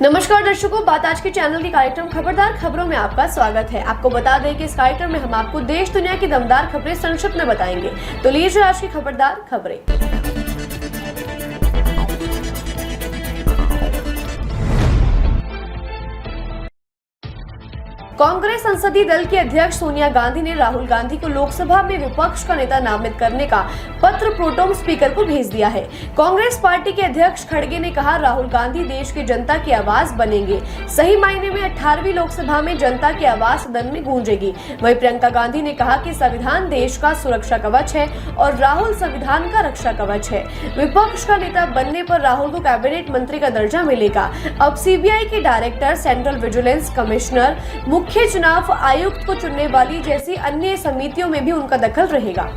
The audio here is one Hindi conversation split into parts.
नमस्कार दर्शकों, बात आज के चैनल के कार्यक्रम खबरदार खबरों में आपका स्वागत है। आपको बता दें कि इस कार्यक्रम में हम आपको देश दुनिया की दमदार खबरें संक्षिप्त में बताएंगे। तो लीजिए आज की खबरदार खबरें। कांग्रेस संसदीय दल की अध्यक्ष सोनिया गांधी ने राहुल गांधी को लोकसभा में विपक्ष का नेता नामित करने का पत्र प्रोटेम स्पीकर को भेज दिया है। कांग्रेस पार्टी के अध्यक्ष खड़गे ने कहा, राहुल गांधी देश की जनता की आवाज बनेंगे। सही मायने में 18वीं लोकसभा में जनता की आवाज सदन में गूंजेगी। वहीं प्रियंका गांधी ने कहा कि संविधान देश का सुरक्षा कवच है और राहुल संविधान का रक्षा कवच है। विपक्ष का नेता बनने पर राहुल को कैबिनेट मंत्री का दर्जा मिलेगा। अब सीबीआई के डायरेक्टर, सेंट्रल विजिलेंस कमिश्नर, मुख्य चुनाव आयुक्त को चुनने वाली जैसी अन्य समितियों में भी उनका दखल रहेगा।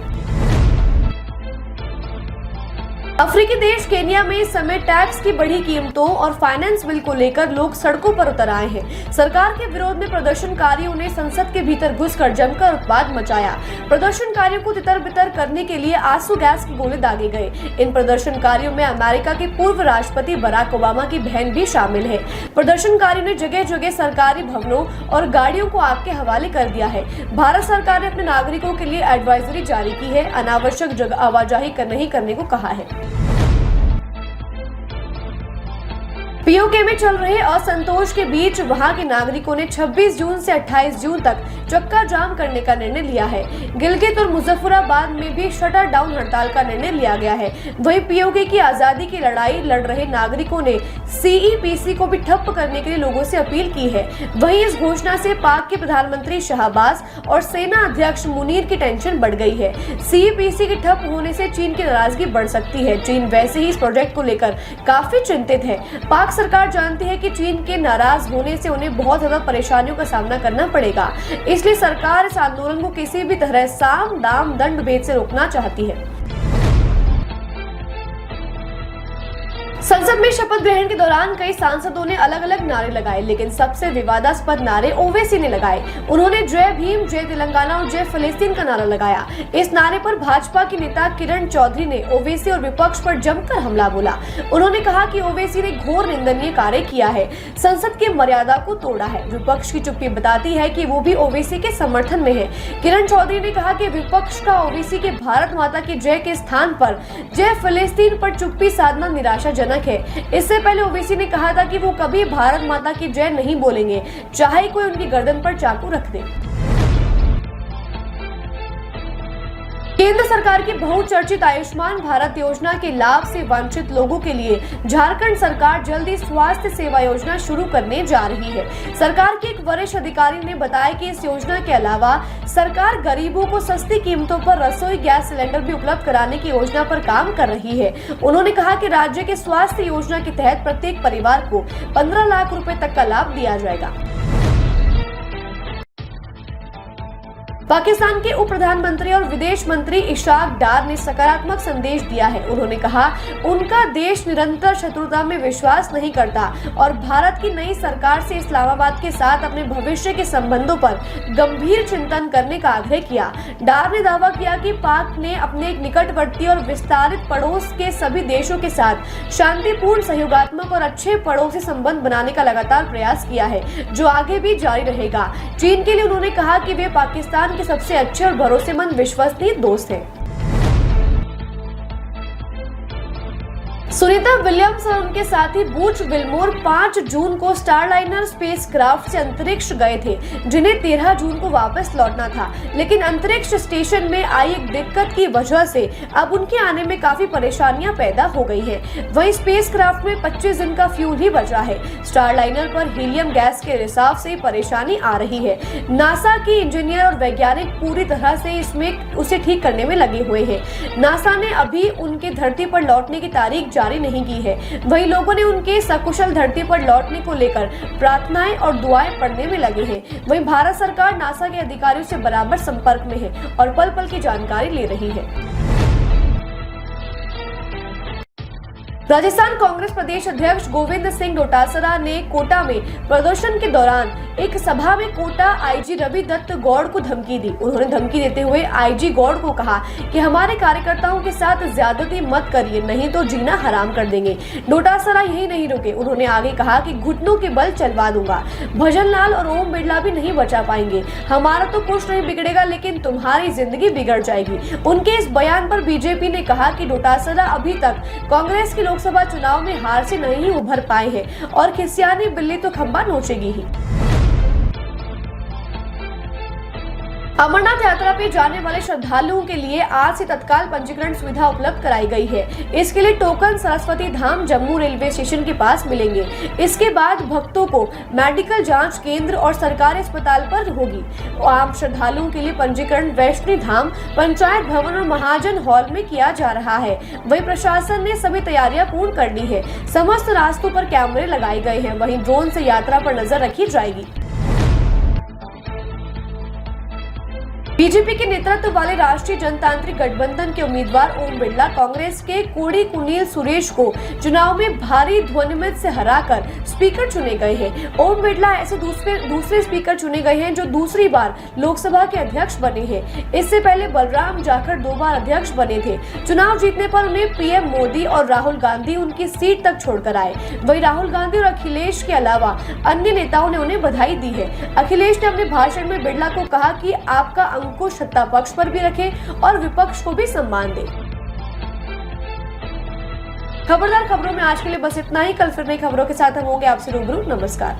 अफ्रीकी देश केन्या में इस समय टैक्स की बढ़ी कीमतों और फाइनेंस बिल को लेकर लोग सड़कों पर उतर आए हैं। सरकार के विरोध में प्रदर्शनकारियों ने संसद के भीतर घुसकर जमकर उत्पात मचाया। प्रदर्शनकारियों को तितर-बितर करने के लिए आंसू गैस के गोले दागे गए। इन प्रदर्शनकारियों में अमेरिका के पूर्व राष्ट्रपति बराक ओबामा की बहन भी शामिल है। प्रदर्शनकारियों ने जगह जगह सरकारी भवनों और गाड़ियों को आग के हवाले कर दिया है। भारत सरकार ने अपने नागरिकों के लिए एडवाइजरी जारी की है। अनावश्यक जगह आवाजाही नहीं करने को कहा है। पीओके में चल रहे असंतोष के बीच वहां के नागरिकों ने 26 जून से 28 जून तक चक्का जाम करने का निर्णय लिया है। गिलगित और मुजफ्फराबाद में भी शटर डाउन हड़ताल का निर्णय लिया गया है। वहीं पीओके की आजादी की लड़ाई लड़ रहे नागरिकों ने सीईपीसी को भी ठप्प करने के लिए लोगों से अपील की है। वहीं इस घोषणा से पाक के प्रधानमंत्री शहबाज और सेना अध्यक्ष मुनीर की टेंशन बढ़ गई है। सीईपीसी के ठप होने से चीन की नाराजगी बढ़ सकती है। चीन वैसे ही इस प्रोजेक्ट को लेकर काफी चिंतित है। पाक सरकार जानती है कि चीन के नाराज होने से उन्हें बहुत ज्यादा परेशानियों का सामना करना पड़ेगा। इसलिए सरकार इस आंदोलन को किसी भी तरह साम दाम दंड भेद से रोकना चाहती है। संसद में शपथ ग्रहण के दौरान कई सांसदों ने अलग अलग नारे लगाए, लेकिन सबसे विवादास्पद नारे ओवैसी ने लगाए। उन्होंने जय भीम, जय तेलंगाना और जय फिलिस्तीन का नारा लगाया। इस नारे पर भाजपा की नेता किरण चौधरी ने ओवैसी और विपक्ष पर जमकर हमला बोला। उन्होंने कहा कि ओवैसी ने घोर निंदनीय कार्य किया है, संसद की मर्यादा को तोड़ा है। विपक्ष की चुप्पी बताती है कि वो भी ओवैसी के समर्थन में है। किरण चौधरी ने कहा कि विपक्ष का ओवैसी के भारत माता की जय के स्थान पर जय फिलिस्तीन पर चुप्पी साधना निराशाजनक है। इससे पहले ओवैसी ने कहा था कि वो कभी भारत माता की जय नहीं बोलेंगे, चाहे कोई उनकी गर्दन पर चाकू रख दे। केंद्र सरकार की बहुचर्चित आयुष्मान भारत योजना के लाभ से वंचित लोगों के लिए झारखंड सरकार जल्दी स्वास्थ्य सेवा योजना शुरू करने जा रही है। सरकार के एक वरिष्ठ अधिकारी ने बताया कि इस योजना के अलावा सरकार गरीबों को सस्ती कीमतों पर रसोई गैस सिलेंडर भी उपलब्ध कराने की योजना पर काम कर रही है। उन्होंने कहा कि राज्य के स्वास्थ्य योजना के तहत प्रत्येक परिवार को 15 लाख रुपए तक का लाभ दिया जाएगा। पाकिस्तान के उप प्रधानमंत्री और विदेश मंत्री इशाक डार ने सकारात्मक संदेश दिया है। उन्होंने कहा, उनका देश निरंतर शत्रुता में विश्वास नहीं करता और भारत की नई सरकार से इस्लामाबाद के साथ अपने भविष्य के संबंधों पर गंभीर चिंतन करने का आग्रह किया। डार ने दावा किया कि पाक ने अपने एक निकटवर्ती और विस्तारित पड़ोस के सभी देशों के साथ शांतिपूर्ण, सहयोगात्मक और अच्छे पड़ोसी संबंध बनाने का लगातार प्रयास किया है, जो आगे भी जारी रहेगा। चीन के लिए उन्होंने कहा कि वे पाकिस्तान के सबसे अच्छे और भरोसेमंद विश्वसनीय दोस्त हैं। सुनीता विलियम्स और उनके साथी बूच विल्मोर 5 जून को स्टारलाइनर स्पेसक्राफ्ट से अंतरिक्ष गए थे, जिन्हें 13 जून को वापस लौटना था। लेकिन अंतरिक्ष स्टेशन में आई एक दिक्कत की वजह से अब उनके आने में काफी परेशानियां पैदा हो गई हैं। वहीं स्पेसक्राफ्ट में 25 दिन का फ्यूल ही बचा है। स्टारलाइनर पर हीलियम गैस के रिसाव से परेशानी आ रही है। नासा के इंजीनियर और वैज्ञानिक पूरी तरह से उसे ठीक करने में लगे हुए हैं। नासा ने अभी उनके धरती पर लौटने की तारीख जारी नहीं की है। वहीं लोगों ने उनके सकुशल धरती पर लौटने को लेकर प्रार्थनाएं और दुआएं पढ़ने में लगे हैं। वहीं भारत सरकार नासा के अधिकारियों से बराबर संपर्क में है और पल पल की जानकारी ले रही है। राजस्थान कांग्रेस प्रदेश अध्यक्ष गोविंद सिंह डोटासरा ने कोटा में प्रदर्शन के दौरान एक सभा में कोटा आईजी रवि दत्त गौड़ को धमकी दी। उन्होंने धमकी देते हुए आईजी गौड़ को कहा कि हमारे कार्यकर्ताओं के साथ ज्यादती मत करिए, नहीं तो जीना हराम कर देंगे। डोटासरा यही नहीं रुके, उन्होंने आगे कहा कि घुटनों के बल चलवा दूंगा। भजन लाल और ओम बिरला भी नहीं बचा पाएंगे। हमारा तो कुछ नहीं बिगड़ेगा, लेकिन तुम्हारी जिंदगी बिगड़ जाएगी। उनके इस बयान पर बीजेपी ने कहा कि डोटासरा अभी तक कांग्रेस की लोकसभा चुनाव में हार से नहीं उभर पाए हैं और खिसियानी बिल्ली तो खंबा नोचेगी ही। अमरनाथ यात्रा पे जाने वाले श्रद्धालुओं के लिए आज से तत्काल पंजीकरण सुविधा उपलब्ध कराई गई है। इसके लिए टोकन सरस्वती धाम जम्मू रेलवे स्टेशन के पास मिलेंगे। इसके बाद भक्तों को मेडिकल जांच केंद्र और सरकारी अस्पताल पर होगी। आम श्रद्धालुओं के लिए पंजीकरण वैष्णो धाम पंचायत भवन और महाजन हॉल में किया जा रहा है। वहीं प्रशासन ने सभी तैयारियां पूर्ण कर ली है। समस्त रास्तों पर कैमरे लगाए गए हैं। वहीं ड्रोन से यात्रा पर नजर रखी जाएगी। बीजेपी के नेतृत्व वाले राष्ट्रीय जनतांत्रिक गठबंधन के उम्मीदवार ओम बिरला कांग्रेस के कोड़ी कुनील सुरेश को चुनाव में भारी ध्वनिमत से हराकर स्पीकर चुने गए हैं। ओम बिरला ऐसे दूसरे स्पीकर चुने गए हैं जो दूसरी बार लोकसभा के अध्यक्ष बने हैं। इससे पहले बलराम जाखड़ 2 बार अध्यक्ष बने थे। चुनाव जीतने पर उन्हें पीएम मोदी और राहुल गांधी उनकी सीट तक छोड़कर आए। वहीं राहुल गांधी और अखिलेश के अलावा अन्य नेताओं ने उन्हें बधाई दी है। अखिलेश ने अपने भाषण में बिरला को कहा कि आपका को सत्ता पक्ष पर भी रखें और विपक्ष को भी सम्मान दें। खबरदार खबरों में आज के लिए बस इतना ही। कल फिर नई खबरों के साथ हम होंगे आपसे रूबरू। नमस्कार।